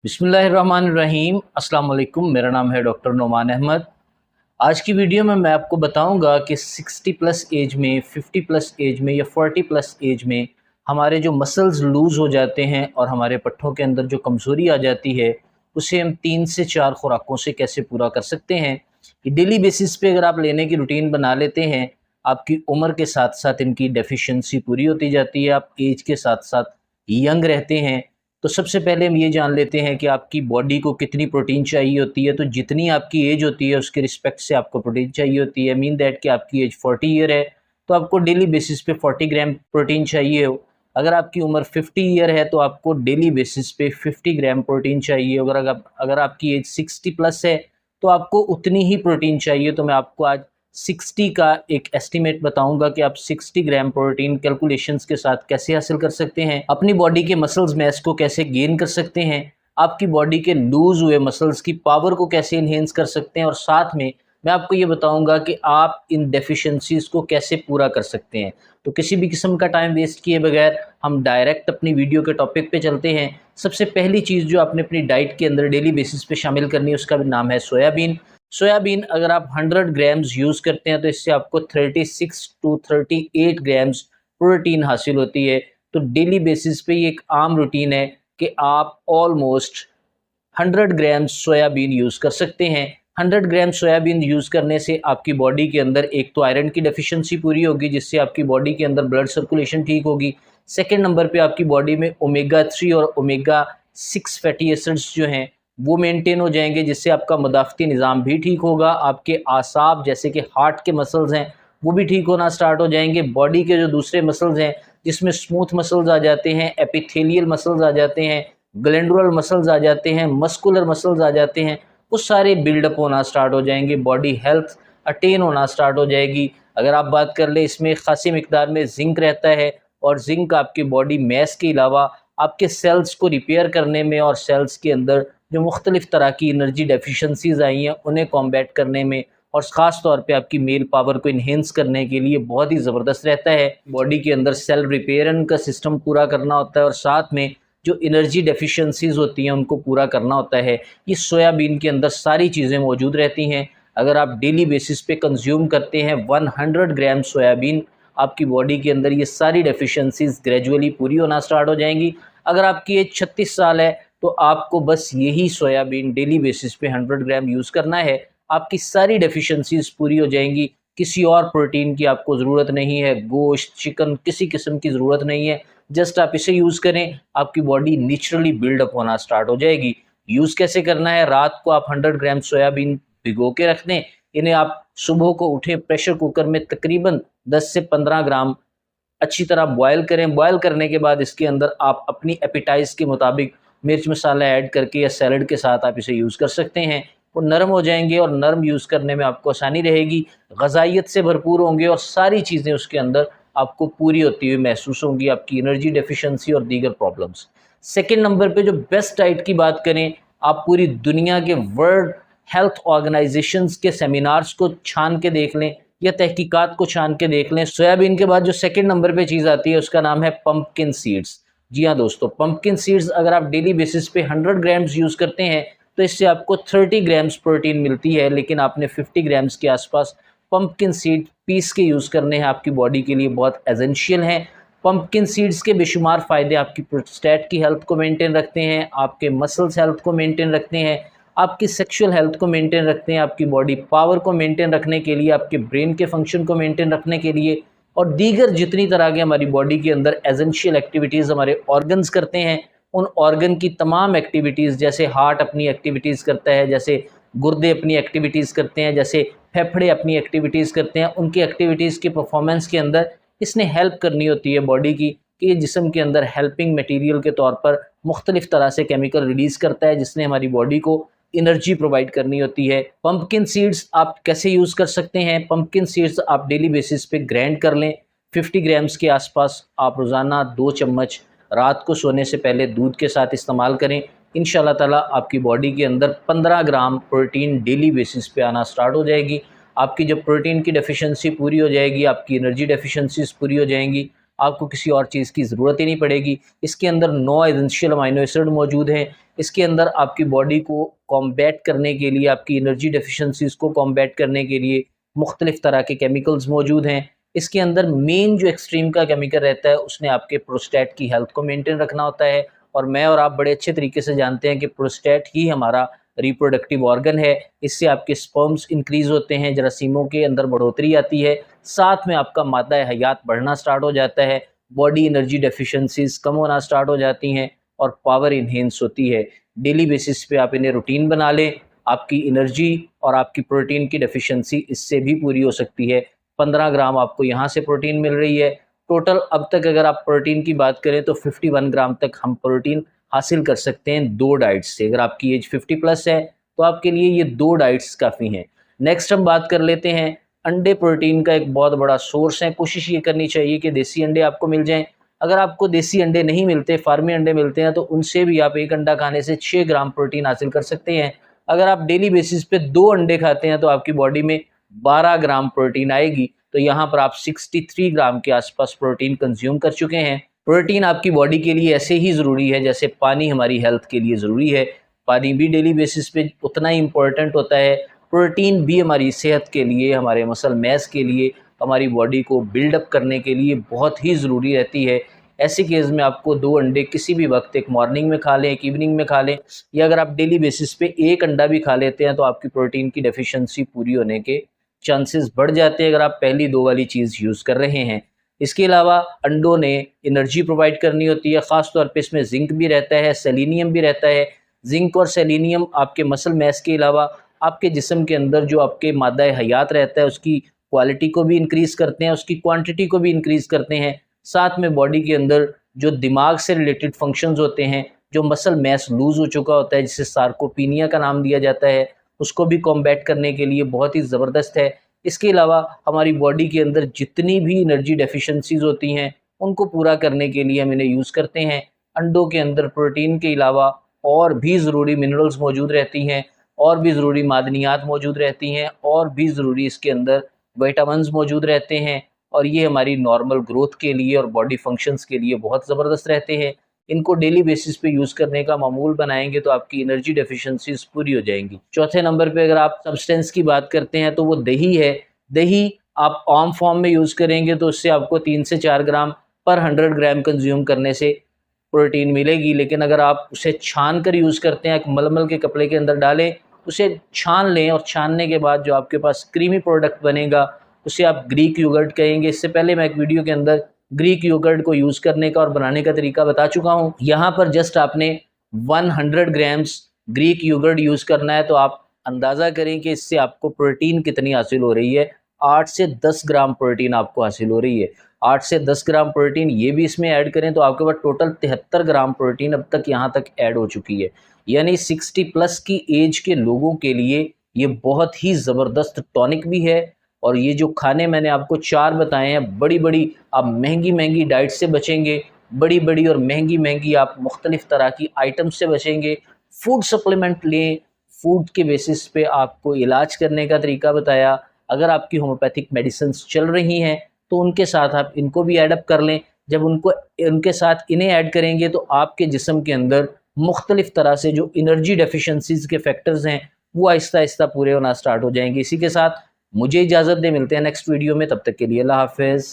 बिस्मिल्लाहिर्रहमानिर्रहीम। अस्सलाम वालेकुम। मेरा नाम है डॉक्टर नोमान अहमद। आज की वीडियो में मैं आपको बताऊंगा कि 60 प्लस एज में, 50 प्लस एज में या 40 प्लस एज में हमारे जो मसल्स लूज़ हो जाते हैं और हमारे पट्ठों के अंदर जो कमज़ोरी आ जाती है, उसे हम 3 से 4 खुराकों से कैसे पूरा कर सकते हैं। कि डेली बेसिस पे अगर आप लेने की रूटीन बना लेते हैं, आपकी उम्र के साथ साथ इनकी डेफिशिएंसी पूरी होती जाती है, आप एज के साथ साथ यंग रहते हैं। तो सबसे पहले हम ये जान लेते हैं कि आपकी बॉडी को कितनी प्रोटीन चाहिए होती है। तो जितनी आपकी एज होती है उसके रिस्पेक्ट से आपको प्रोटीन चाहिए होती है। मीन दैट कि आपकी एज 40 ईयर है तो आपको डेली बेसिस पे 40 ग्राम प्रोटीन चाहिए हो। अगर आपकी उम्र 50 ईयर है तो आपको डेली बेसिस पे 50 ग्राम प्रोटीन चाहिए। अगर आपकी एज 60 प्लस है तो आपको उतनी ही प्रोटीन चाहिए। तो मैं आपको आज 60 का एक एस्टीमेट बताऊंगा कि आप 60 ग्राम प्रोटीन कैलकुलेशंस के साथ कैसे हासिल कर सकते हैं, अपनी बॉडी के मसल्स मैस को कैसे गेन कर सकते हैं, आपकी बॉडी के लूज हुए मसल्स की पावर को कैसे इन्हेंस कर सकते हैं, और साथ में मैं आपको ये बताऊंगा कि आप इन डेफिशिएंसीज को कैसे पूरा कर सकते हैं। तो किसी भी किस्म का टाइम वेस्ट किए बगैर हम डायरेक्ट अपनी वीडियो के टॉपिक पे चलते हैं। सबसे पहली चीज़ जो आपने अपनी डाइट के अंदर डेली बेसिस पे शामिल करनी है उसका नाम है सोयाबीन। सोयाबीन अगर आप 100 ग्राम्स यूज़ करते हैं तो इससे आपको 36 टू 38 ग्राम्स प्रोटीन हासिल होती है। तो डेली बेसिस पे ये एक आम रूटीन है कि आप ऑलमोस्ट 100 ग्राम्स सोयाबीन यूज़ कर सकते हैं। 100 ग्राम सोयाबीन यूज़ करने से आपकी बॉडी के अंदर एक तो आयरन की डेफिशिएंसी पूरी होगी, जिससे आपकी बॉडी के अंदर ब्लड सर्कुलेशन ठीक होगी। सेकेंड नंबर पे आपकी बॉडी में ओमेगा 3 और ओमेगा 6 फैटी एसिड्स जो हैं वो मेंटेन हो जाएंगे, जिससे आपका मदाफ़ती निज़ाम भी ठीक होगा। आपके आसाब जैसे कि हार्ट के मसल्स हैं वो भी ठीक होना स्टार्ट हो जाएंगे। बॉडी के जो दूसरे मसल्स हैं जिसमें स्मूथ मसल्स आ जाते हैं, एपिथेलियल मसल्स आ जाते हैं, ग्लैंडुलर मसल्स आ जाते हैं, मस्कुलर मसल्स आ जाते हैं, वो सारे बिल्डअप होना स्टार्ट हो जाएंगे। बॉडी हेल्थ अटेन होना स्टार्ट हो जाएगी। अगर आप बात कर ले, इसमें खासी मिकदार में जिंक रहता है और जिंक आपकी बॉडी मैस के अलावा आपके सेल्स को रिपेयर करने में और सेल्स के अंदर जो मुख्तलिफ़ तरह की एनर्जी डेफिशिएंसीज आई हैं उन्हें कॉम्बैट करने में और ख़ास तौर पे आपकी मेल पावर को इन्हेंस करने के लिए बहुत ही ज़बरदस्त रहता है। बॉडी के अंदर सेल रिपेयरन का सिस्टम पूरा करना होता है और साथ में जो एनर्जी डेफिशिएंसीज होती हैं उनको पूरा करना होता है। ये सोयाबीन के अंदर सारी चीज़ें मौजूद रहती हैं। अगर आप डेली बेसिस पे कंज्यूम करते हैं 100 ग्राम सोयाबीन, आपकी बॉडी के अंदर ये सारी डेफिशिएंसीज ग्रेजुअली पूरी होना स्टार्ट हो जाएंगी। अगर आपकी एज 36 साल है तो आपको बस यही सोयाबीन डेली बेसिस पे 100 ग्राम यूज़ करना है, आपकी सारी डेफिशिएंसीज पूरी हो जाएंगी। किसी और प्रोटीन की आपको ज़रूरत नहीं है, गोश्त, चिकन, किसी किस्म की ज़रूरत नहीं है। जस्ट आप इसे यूज़ करें, आपकी बॉडी नेचुरली बिल्डअप होना स्टार्ट हो जाएगी। यूज़ कैसे करना है? रात को आप 100 ग्राम सोयाबीन भिगो के रख दें। इन्हें आप सुबह को उठें, प्रेशर कुकर में तकरीबन 10 से 15 ग्राम अच्छी तरह बॉयल करें। बॉयल करने के बाद इसके अंदर आप अपनी एपिटाइज के मुताबिक मिर्च मसाला ऐड करके या सैलड के साथ आप इसे यूज़ कर सकते हैं। वो नरम हो जाएंगे और नरम यूज़ करने में आपको आसानी रहेगी, ग़ज़ाइयत से भरपूर होंगे और सारी चीज़ें उसके अंदर आपको पूरी होती हुई महसूस होंगी, आपकी एनर्जी डेफिशिएंसी और दीगर प्रॉब्लम्स। सेकंड नंबर पे जो बेस्ट डाइट की बात करें, आप पूरी दुनिया के वर्ल्ड हेल्थ ऑर्गेनाइजेशंस के सेमिनार्स को छान के देख लें या तहकीकात को छान के देख लें। सोयाबीन के बाद जो सेकंड नंबर पे चीज़ आती है उसका नाम है पंपकिन सीड्स। जी हाँ दोस्तों, पंपकिन सीड्स अगर आप डेली बेसिस पे 100 ग्राम्स यूज़ करते हैं तो इससे आपको 30 ग्राम्स प्रोटीन मिलती है, लेकिन आपने 50 ग्राम्स के आसपास पंपकिन सीड पीस के यूज़ करने हैं, आपकी बॉडी के लिए बहुत एसेंशियल हैं। पंपकिन सीड्स के बेशुमार फ़ायदे आपकी प्रोस्टेट की हेल्थ को मेंटेन रखते हैं, आपके मसल्स हेल्थ को मेंटेन रखते हैं, आपकी सेक्सुअल हेल्थ को मेंटेन रखते हैं, आपकी बॉडी पावर को मेंटेन रखने के लिए, आपके ब्रेन के फंक्शन को मेंटेन रखने के लिए और दीगर जितनी तरह के हमारी बॉडी के अंदर एसेंशियल एक्टिविटीज़ हमारे ऑर्गन्स करते हैं, उन ऑर्गन की तमाम एक्टिविटीज़, जैसे हार्ट अपनी एक्टिविटीज़ करता है, जैसे गुर्दे अपनी एक्टिविटीज़ करते हैं, जैसे फेफड़े अपनी एक्टिविटीज़ करते हैं, उनकी एक्टिविटीज़ की परफॉर्मेंस के अंदर इसने हेल्प करनी होती है बॉडी की कि ये जिस्म के अंदर हेल्पिंग मटेरियल के तौर पर मुख्तलिफ़ तरह से केमिकल रिलीज़ करता है, जिसने हमारी बॉडी को एनर्जी प्रोवाइड करनी होती है। पंपकिन सीड्स आप कैसे यूज़ कर सकते हैं? पंपकिन सीड्स आप डेली बेसिस पे ग्राइंड कर लें। 50 ग्राम्स के आसपास आप रोज़ाना 2 चम्मच रात को सोने से पहले दूध के साथ इस्तेमाल करें। इंशाल्लाह ताला आपकी बॉडी के अंदर 15 ग्राम प्रोटीन डेली बेसिस पे आना स्टार्ट हो जाएगी। आपकी जब प्रोटीन की डेफिशिएंसी पूरी हो जाएगी, आपकी एनर्जी डेफिशिएंसीज पूरी हो जाएंगी, आपको किसी और चीज़ की ज़रूरत ही नहीं पड़ेगी। इसके अंदर 9 एसेंशियल अमाइनो एसिड मौजूद हैं इसके अंदर आपकी बॉडी को कॉम्बैट करने के लिए, आपकी एनर्जी डेफिशिएंसीज़ को कॉम्बैट करने के लिए मुख्तलिफ़ तरह के केमिकल्स मौजूद हैं। इसके अंदर मेन जो एक्सट्रीम का केमिकल रहता है उसने आपके प्रोस्टेट की हेल्थ को मेंटेन रखना होता है, और मैं और आप बड़े अच्छे तरीके से जानते हैं कि प्रोस्टेट ही हमारा रिप्रोडक्टिव ऑर्गन है। इससे आपके स्पर्म्स इंक्रीज़ होते हैं, जरासीमों के अंदर बढ़ोतरी आती है, साथ में आपका मादा हयात बढ़ना स्टार्ट हो जाता है, बॉडी एनर्जी डेफिशिएंसीज़ कम होना स्टार्ट हो जाती हैं और पावर इन्हेंस होती है। डेली बेसिस पे आप इन्हें रूटीन बना लें, आपकी एनर्जी और आपकी प्रोटीन की डेफिशिएंसी इससे भी पूरी हो सकती है। 15 ग्राम आपको यहाँ से प्रोटीन मिल रही है। टोटल अब तक अगर आप प्रोटीन की बात करें तो 51 ग्राम तक हम प्रोटीन हासिल कर सकते हैं 2 डाइट्स से। अगर आपकी एज 50 प्लस है तो आपके लिए ये 2 डाइट्स काफ़ी हैं। नेक्स्ट हम बात कर लेते हैं, अंडे प्रोटीन का एक बहुत बड़ा सोर्स है। कोशिश ये करनी चाहिए कि देसी अंडे आपको मिल जाएँ। अगर आपको देसी अंडे नहीं मिलते, फार्मी अंडे मिलते हैं, तो उनसे भी आप 1 अंडा खाने से 6 ग्राम प्रोटीन हासिल कर सकते हैं। अगर आप डेली बेसिस पे 2 अंडे खाते हैं तो आपकी बॉडी में 12 ग्राम प्रोटीन आएगी। तो यहाँ पर आप 63 ग्राम के आसपास प्रोटीन कंज्यूम कर चुके हैं। प्रोटीन आपकी बॉडी के लिए ऐसे ही ज़रूरी है जैसे पानी हमारी हेल्थ के लिए ज़रूरी है। पानी भी डेली बेसिस पे उतना ही इम्पोर्टेंट होता है। प्रोटीन भी हमारी सेहत के लिए, हमारे मसल मैस के लिए, हमारी बॉडी को बिल्डअप करने के लिए बहुत ही ज़रूरी रहती है। ऐसे केस में आपको 2 अंडे किसी भी वक्त, एक मॉर्निंग में खा लें, एक इवनिंग में खा लें, या अगर आप डेली बेसिस पे 1 अंडा भी खा लेते हैं तो आपकी प्रोटीन की डेफिशिएंसी पूरी होने के चांसेस बढ़ जाते हैं अगर आप पहली 2 वाली चीज़ यूज़ कर रहे हैं। इसके अलावा अंडों ने एनर्जी प्रोवाइड करनी होती है, ख़ास तौर पे इसमें ज़िंक भी रहता है, सेलेनियम भी रहता है। ज़िंक और सेलेनियम आपके मसल मैस के अलावा आपके जिस्म के अंदर जो आपके मादा हयात रहता है उसकी क्वालिटी को भी इंक्रीज़ करते हैं, उसकी क्वांटिटी को भी इंक्रीज़ करते हैं। साथ में बॉडी के अंदर जो दिमाग से रिलेटेड फंक्शंस होते हैं, जो मसल मैस लूज़ हो चुका होता है जिसे सार्कोपीनिया का नाम दिया जाता है, उसको भी कॉम्बैट करने के लिए बहुत ही ज़बरदस्त है। इसके अलावा हमारी बॉडी के अंदर जितनी भी एनर्जी डेफिशिएंसीज़ होती हैं उनको पूरा करने के लिए हम इन्हें यूज़ करते हैं। अंडों के अंदर प्रोटीन के अलावा और भी ज़रूरी मिनरल्स मौजूद रहती हैं, और भी ज़रूरी मादनियात मौजूद रहती हैं, और भी ज़रूरी इसके अंदर विटामिन्स मौजूद रहते हैं, और ये हमारी नॉर्मल ग्रोथ के लिए और बॉडी फंक्शंस के लिए बहुत ज़बरदस्त रहते हैं। इनको डेली बेसिस पे यूज़ करने का मामूल बनाएंगे तो आपकी एनर्जी डेफिशिएंसीज़ पूरी हो जाएंगी। चौथे नंबर पे अगर आप सब्सटेंस की बात करते हैं तो वो दही है। दही आप आम फॉर्म में यूज़ करेंगे तो उससे आपको 3 से 4 ग्राम पर 100 ग्राम कंज्यूम करने से प्रोटीन मिलेगी, लेकिन अगर आप उसे छान कर यूज़ करते हैं, एक मलमल के कपड़े के अंदर डालें, उसे छान लें, और छानने के बाद जो आपके पास क्रीमी प्रोडक्ट बनेगा उसे आप ग्रीक योगर्ट कहेंगे। इससे पहले मैं एक वीडियो के अंदर ग्रीक योगर्ट को यूज़ करने का और बनाने का तरीका बता चुका हूँ। यहाँ पर जस्ट आपने 100 ग्राम्स ग्रीक योगर्ट यूज़ करना है, तो आप अंदाज़ा करें कि इससे आपको प्रोटीन कितनी हासिल हो रही है। 8 से 10 ग्राम प्रोटीन आपको हासिल हो रही है। 8 से 10 ग्राम प्रोटीन ये भी इसमें ऐड करें तो आपके पास टोटल 73 ग्राम प्रोटीन अब तक यहाँ तक ऐड हो चुकी है। यानी 60 प्लस की एज के लोगों के लिए ये बहुत ही ज़बरदस्त टॉनिक भी है। और ये जो खाने मैंने आपको 4 बताए हैं, बड़ी-बड़ी आप महंगी-महंगी डाइट से बचेंगे, बड़ी-बड़ी और महंगी-महंगी आप मुख्तलिफ़ तरह की आइटम से बचेंगे। फूड सप्लीमेंट लें, फूड के बेसिस पे आपको इलाज करने का तरीका बताया। अगर आपकी होम्योपैथिक मेडिसिन्स चल रही हैं तो उनके साथ आप इनको भी ऐड अप कर लें। जब उनके साथ इन्हें ऐड करेंगे तो आपके जिस्म के अंदर मुख्तलिफ़ तरह से जो एनर्जी डेफिशिएंसीज़ के फैक्टर्स हैं वो आहिस्ता-आहिस्ता पूरे होना स्टार्ट हो जाएँगे। इसी के साथ मुझे इजाज़त दें, मिलते हैं नेक्स्ट वीडियो में, तब तक के लिए अल्लाह हाफ़िज़।